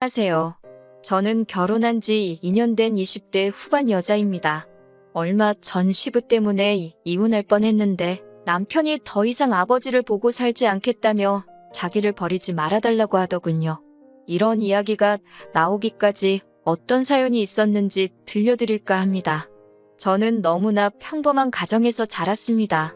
안녕하세요. 저는 결혼한 지 2년 된 20대 후반 여자입니다. 얼마 전 시부 때문에 이혼할 뻔했는데 남편이 더 이상 아버지를 보고 살지 않겠다며 자기를 버리지 말아달라고 하더군요. 이런 이야기가 나오기까지 어떤 사연이 있었는지 들려드릴까 합니다. 저는 너무나 평범한 가정에서 자랐습니다.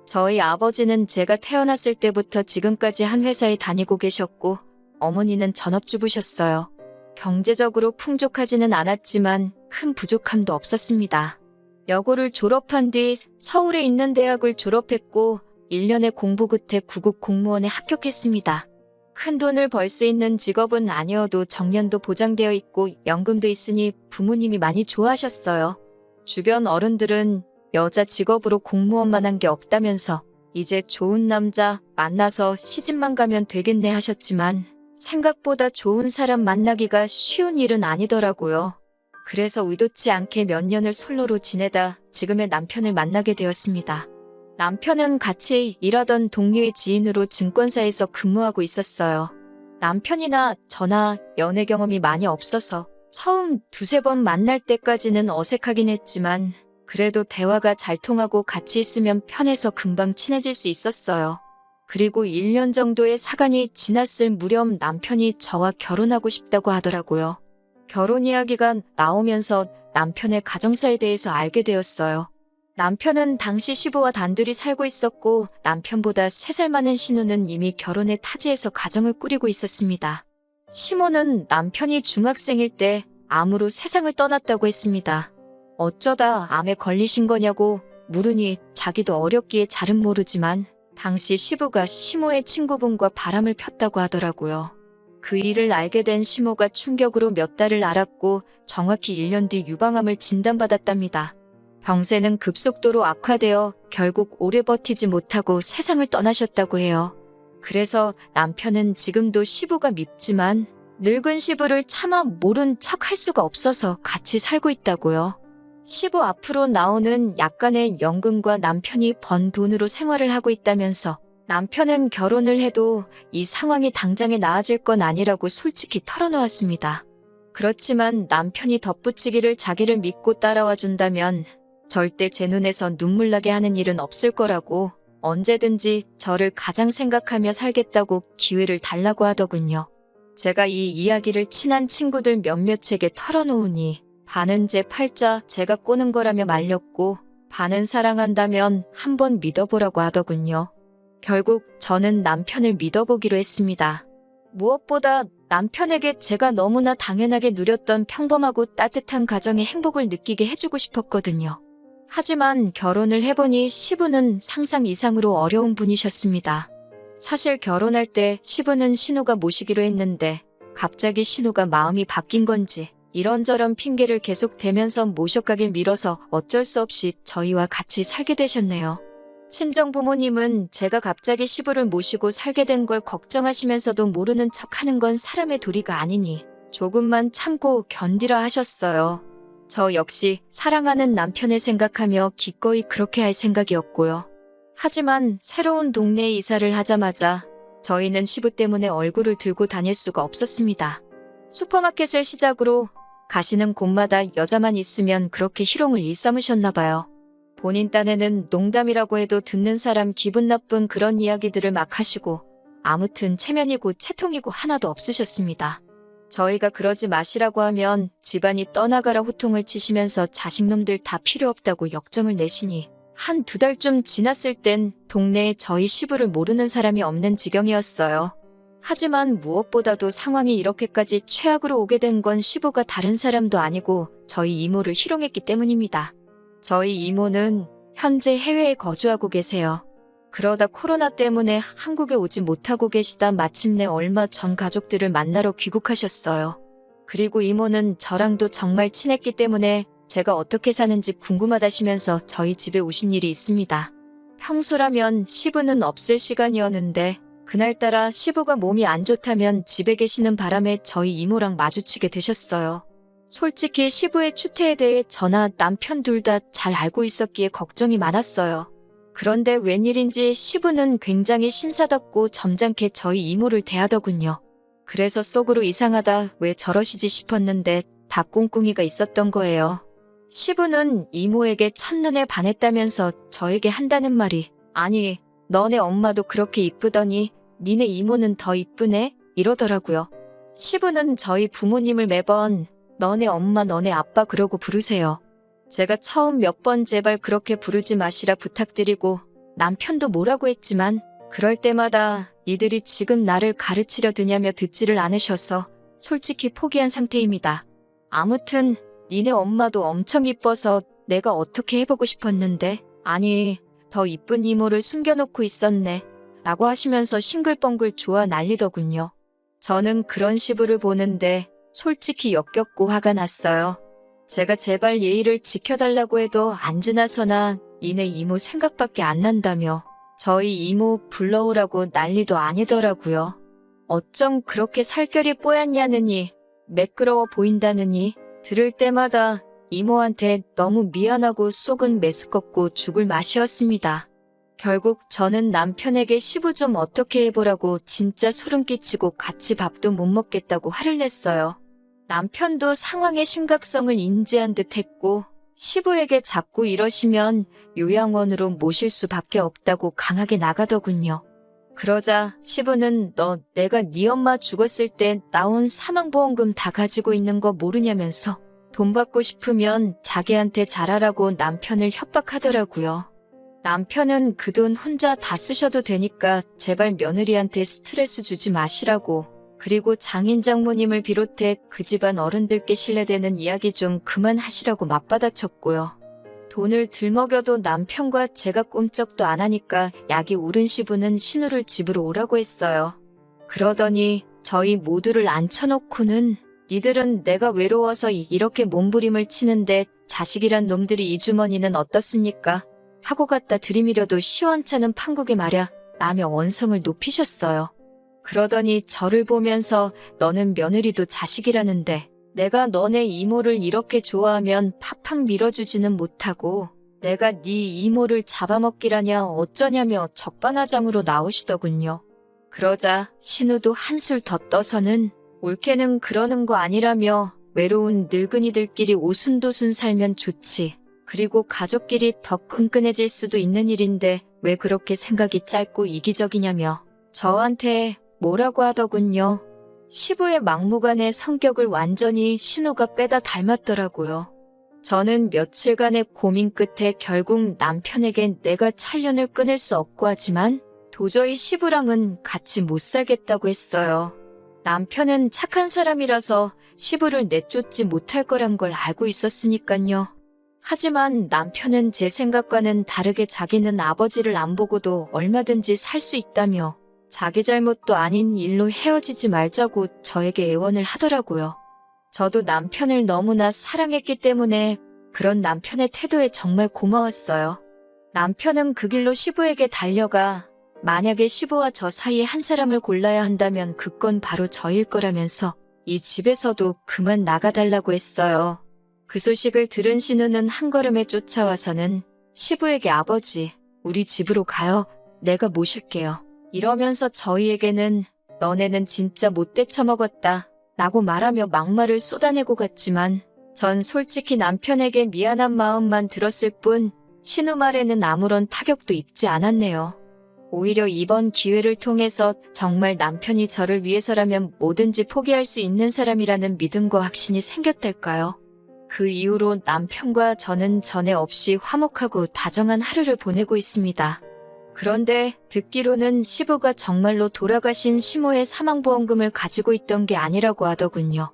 저희 아버지는 제가 태어났을 때부터 지금까지 한 회사에 다니고 계셨고 어머니는 전업주부셨어요. 경제적으로 풍족하지는 않았지만 큰 부족함도 없었습니다. 여고를 졸업한 뒤 서울에 있는 대학을 졸업했고 1년의 공부 끝에 구급 공무원에 합격했습니다. 큰 돈을 벌 수 있는 직업은 아니어도 정년도 보장되어 있고 연금도 있으니 부모님이 많이 좋아하셨어요. 주변 어른들은 여자 직업으로 공무원만 한 게 없다면서 이제 좋은 남자 만나서 시집만 가면 되겠네 하셨지만 생각보다 좋은 사람 만나기가 쉬운 일은 아니더라고요. 그래서 의도치 않게 몇 년을 솔로로 지내다 지금의 남편을 만나게 되었습니다. 남편은 같이 일하던 동료의 지인으로 증권사에서 근무하고 있었어요. 남편이나 저나 연애 경험이 많이 없어서 처음 두세 번 만날 때까지는 어색하긴 했지만 그래도 대화가 잘 통하고 같이 있으면 편해서 금방 친해질 수 있었어요. 그리고 1년 정도의 사간이 지났을 무렵 남편이 저와 결혼하고 싶다고 하더라고요. 결혼 이야기가 나오면서 남편의 가정사에 대해서 알게 되었어요. 남편은 당시 시부와 단둘이 살고 있었고 남편보다 3살 많은 신우는 이미 결혼해 타지에서 가정을 꾸리고 있었습니다. 시모는 남편이 중학생일 때 암으로 세상을 떠났다고 했습니다. 어쩌다 암에 걸리신 거냐고 물으니 자기도 어렸기에 잘은 모르지만 당시 시부가 시모의 친구분과 바람을 폈다고 하더라고요. 그 일을 알게 된 시모가 충격으로 몇 달을 앓았고 정확히 1년 뒤 유방암을 진단받았답니다. 병세는 급속도로 악화되어 결국 오래 버티지 못하고 세상을 떠나셨다고 해요. 그래서 남편은 지금도 시부가 밉지만 늙은 시부를 차마 모른 척 할 수가 없어서 같이 살고 있다고요. 시부 앞으로 나오는 약간의 연금과 남편이 번 돈으로 생활을 하고 있다면서 남편은 결혼을 해도 이 상황이 당장에 나아질 건 아니라고 솔직히 털어놓았습니다. 그렇지만 남편이 덧붙이기를 자기를 믿고 따라와 준다면 절대 제 눈에서 눈물 나게 하는 일은 없을 거라고 언제든지 저를 가장 생각하며 살겠다고 기회를 달라고 하더군요. 제가 이 이야기를 친한 친구들 몇몇에게 털어놓으니 반은 제 팔자 제가 꼬는 거라며 말렸고 반은 사랑한다면 한번 믿어보라고 하더군요. 결국 저는 남편을 믿어보기로 했습니다. 무엇보다 남편에게 제가 너무나 당연하게 누렸던 평범하고 따뜻한 가정의 행복을 느끼게 해주고 싶었거든요. 하지만 결혼을 해보니 시부는 상상 이상으로 어려운 분이셨습니다. 사실 결혼할 때 시부는 신우가 모시기로 했는데 갑자기 신우가 마음이 바뀐 건지 이런저런 핑계를 계속 대면서 모셔가길 미뤄서 어쩔 수 없이 저희와 같이 살게 되셨네요. 친정부모님은 제가 갑자기 시부를 모시고 살게 된 걸 걱정하시면서도 모르는 척하는 건 사람의 도리가 아니니 조금만 참고 견디라 하셨어요. 저 역시 사랑하는 남편을 생각하며 기꺼이 그렇게 할 생각이었고요. 하지만 새로운 동네에 이사를 하자마자 저희는 시부 때문에 얼굴을 들고 다닐 수가 없었습니다. 슈퍼마켓을 시작으로 가시는 곳마다 여자만 있으면 그렇게 희롱을 일삼으셨나 봐요. 본인 딴에는 농담이라고 해도 듣는 사람 기분 나쁜 그런 이야기들을 막 하시고 아무튼 체면이고 채통이고 하나도 없으셨습니다. 저희가 그러지 마시라고 하면 집안이 떠나가라 호통을 치시면서 자식놈들 다 필요 없다고 역정을 내시니 한 2달쯤 지났을 땐 동네에 저희 시부를 모르는 사람이 없는 지경이었어요. 하지만 무엇보다도 상황이 이렇게까지 최악으로 오게 된 건 시부가 다른 사람도 아니고 저희 이모를 희롱했기 때문입니다. 저희 이모는 현재 해외에 거주하고 계세요. 그러다 코로나 때문에 한국에 오지 못하고 계시다 마침내 얼마 전 가족들을 만나러 귀국하셨어요. 그리고 이모는 저랑도 정말 친했기 때문에 제가 어떻게 사는지 궁금하다시면서 저희 집에 오신 일이 있습니다. 평소라면 시부는 없을 시간이었는데 그날따라 시부가 몸이 안 좋다면 집에 계시는 바람에 저희 이모랑 마주치게 되셨어요. 솔직히 시부의 추태에 대해 저나 남편 둘 다 잘 알고 있었기에 걱정이 많았어요. 그런데 웬일인지 시부는 굉장히 신사답고 점잖게 저희 이모를 대하더군요. 그래서 속으로 이상하다 왜 저러시지 싶었는데 다 꿍꿍이가 있었던 거예요. 시부는 이모에게 첫눈에 반했다면서 저에게 한다는 말이 아니 너네 엄마도 그렇게 이쁘더니 니네 이모는 더 이쁘네 이러더라고요. 시부는 저희 부모님을 매번 너네 엄마 너네 아빠 그러고 부르세요. 제가 처음 몇 번 제발 그렇게 부르지 마시라 부탁드리고 남편도 뭐라고 했지만 그럴 때마다 니들이 지금 나를 가르치려 드냐며 듣지를 않으셔서 솔직히 포기한 상태입니다. 아무튼 니네 엄마도 엄청 이뻐서 내가 어떻게 해보고 싶었는데 아니 더 이쁜 이모를 숨겨놓고 있었네 라고 하시면서 싱글벙글 좋아 난리더군요. 저는 그런 시부를 보는데 솔직히 역겹고 화가 났어요. 제가 제발 예의를 지켜달라고 해도 안 지나서나 니네 이모 생각밖에 안 난다며 저희 이모 불러오라고 난리도 아니더라고요. 어쩜 그렇게 살결이 뽀얗냐느니 매끄러워 보인다느니 들을 때마다 이모한테 너무 미안하고 속은 메스껍고 죽을 맛이었습니다. 결국 저는 남편에게 시부 좀 어떻게 해보라고 진짜 소름 끼치고 같이 밥도 못 먹겠다고 화를 냈어요. 남편도 상황의 심각성을 인지한 듯 했고 시부에게 자꾸 이러시면 요양원으로 모실 수밖에 없다고 강하게 나가더군요. 그러자 시부는 너 내가 네 엄마 죽었을 때 나온 사망보험금 다 가지고 있는 거 모르냐면서 돈 받고 싶으면 자기한테 잘하라고 남편을 협박하더라고요. 남편은 그 돈 혼자 다 쓰셔도 되니까 제발 며느리한테 스트레스 주지 마시라고 그리고 장인 장모님을 비롯해 그 집안 어른들께 신뢰되는 이야기 좀 그만하시라고 맞받아쳤고요. 돈을 들먹여도 남편과 제가 꼼짝도 안 하니까 약이 오른 시부는 신우를 집으로 오라고 했어요. 그러더니 저희 모두를 앉혀놓고는 니들은 내가 외로워서 이렇게 몸부림을 치는데 자식이란 놈들이 이 주머니는 어떻습니까? 하고 갖다 들이밀어도 시원찮은 판국에 말야 라며 원성을 높이셨어요. 그러더니 저를 보면서 너는 며느리도 자식이라는데 내가 너네 이모를 이렇게 좋아하면 팍팍 밀어주지는 못하고 내가 네 이모를 잡아먹기라냐 어쩌냐며 적반하장으로 나오시더군요. 그러자 신우도 한술 더 떠서는 올케는 그러는 거 아니라며 외로운 늙은이들끼리 오순도순 살면 좋지. 그리고 가족끼리 더 끈끈해질 수도 있는 일인데 왜 그렇게 생각이 짧고 이기적이냐며 저한테 뭐라고 하더군요. 시부의 막무가내 성격을 완전히 신우가 빼다 닮았더라고요. 저는 며칠간의 고민 끝에 결국 남편에겐 내가 천련을 끊을 수 없고 하지만 도저히 시부랑은 같이 못 살겠다고 했어요. 남편은 착한 사람이라서 시부를 내쫓지 못할 거란 걸 알고 있었으니깐요. 하지만 남편은 제 생각과는 다르게 자기는 아버지를 안 보고도 얼마든지 살 수 있다며 자기 잘못도 아닌 일로 헤어지지 말자고 저에게 애원을 하더라고요. 저도 남편을 너무나 사랑했기 때문에 그런 남편의 태도에 정말 고마웠어요. 남편은 그 길로 시부에게 달려가 만약에 시부와 저 사이에 한 사람을 골라야 한다면 그건 바로 저일 거라면서 이 집에서도 그만 나가달라고 했어요. 그 소식을 들은 신우는 한 걸음에 쫓아와서는 시부에게 아버지, 우리 집으로 가요. 내가 모실게요. 이러면서 저희에게는 너네는 진짜 못돼 처먹었다 라고 말하며 막말을 쏟아내고 갔지만 전 솔직히 남편에게 미안한 마음만 들었을 뿐 신우 말에는 아무런 타격도 입지 않았네요. 오히려 이번 기회를 통해서 정말 남편이 저를 위해서라면 뭐든지 포기할 수 있는 사람이라는 믿음과 확신이 생겼달까요? 그 이후로 남편과 저는 전에 없이 화목하고 다정한 하루를 보내고 있습니다. 그런데 듣기로는 시부가 정말로 돌아가신 시모의 사망보험금을 가지고 있던 게 아니라고 하더군요.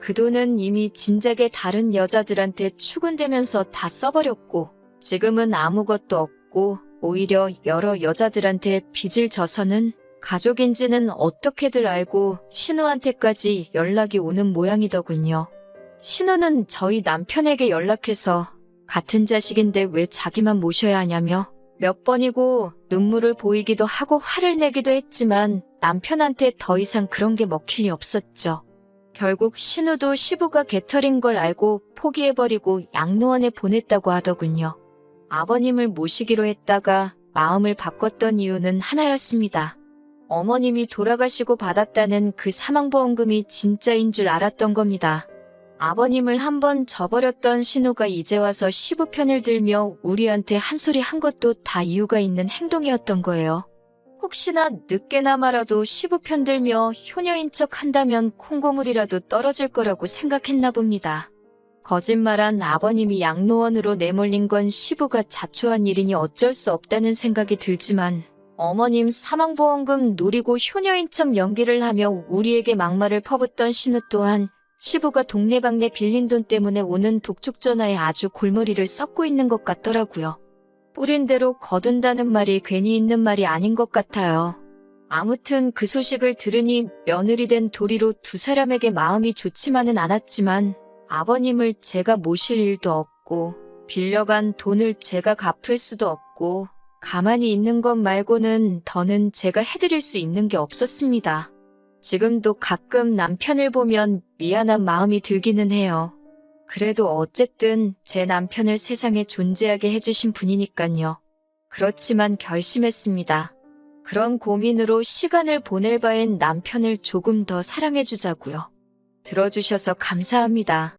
그 돈은 이미 진작에 다른 여자들한테 추근되면서 다 써버렸고 지금은 아무것도 없고 오히려 여러 여자들한테 빚을 져서는 가족인지는 어떻게들 알고 신우한테까지 연락이 오는 모양이더군요. 신우는 저희 남편에게 연락해서 같은 자식인데 왜 자기만 모셔야 하냐며 몇 번이고 눈물을 보이기도 하고 화를 내기도 했지만 남편한테 더 이상 그런 게 먹힐 리 없었죠. 결국 신우도 시부가 개털인 걸 알고 포기해버리고 양로원에 보냈다고 하더군요. 아버님을 모시기로 했다가 마음을 바꿨던 이유는 하나였습니다. 어머님이 돌아가시고 받았다는 그 사망보험금이 진짜인 줄 알았던 겁니다. 아버님을 한번 저버렸던 신우가 이제 와서 시부 편을 들며 우리한테 한 소리 한 것도 다 이유가 있는 행동이었던 거예요. 혹시나 늦게나마라도 시부 편 들며 효녀인 척 한다면 콩고물이라도 떨어질 거라고 생각했나 봅니다. 거짓말한 아버님이 양로원으로 내몰린 건 시부가 자초한 일이니 어쩔 수 없다는 생각이 들지만 어머님 사망보험금 노리고 효녀인 척 연기를 하며 우리에게 막말을 퍼붓던 신우 또한 시부가 동네방네 빌린 돈 때문에 오는 독촉 전화에 아주 골머리를 썩고 있는 것 같더라고요. 뿌린 대로 거둔다는 말이 괜히 있는 말이 아닌 것 같아요. 아무튼 그 소식을 들으니 며느리 된 도리로 두 사람에게 마음이 좋지만은 않았지만 아버님을 제가 모실 일도 없고 빌려간 돈을 제가 갚을 수도 없고 가만히 있는 것 말고는 더는 제가 해드릴 수 있는 게 없었습니다. 지금도 가끔 남편을 보면 미안한 마음이 들기는 해요. 그래도 어쨌든 제 남편을 세상에 존재하게 해주신 분이니깐요. 그렇지만 결심했습니다. 그런 고민으로 시간을 보낼 바엔 남편을 조금 더 사랑해주자고요. 들어주셔서 감사합니다.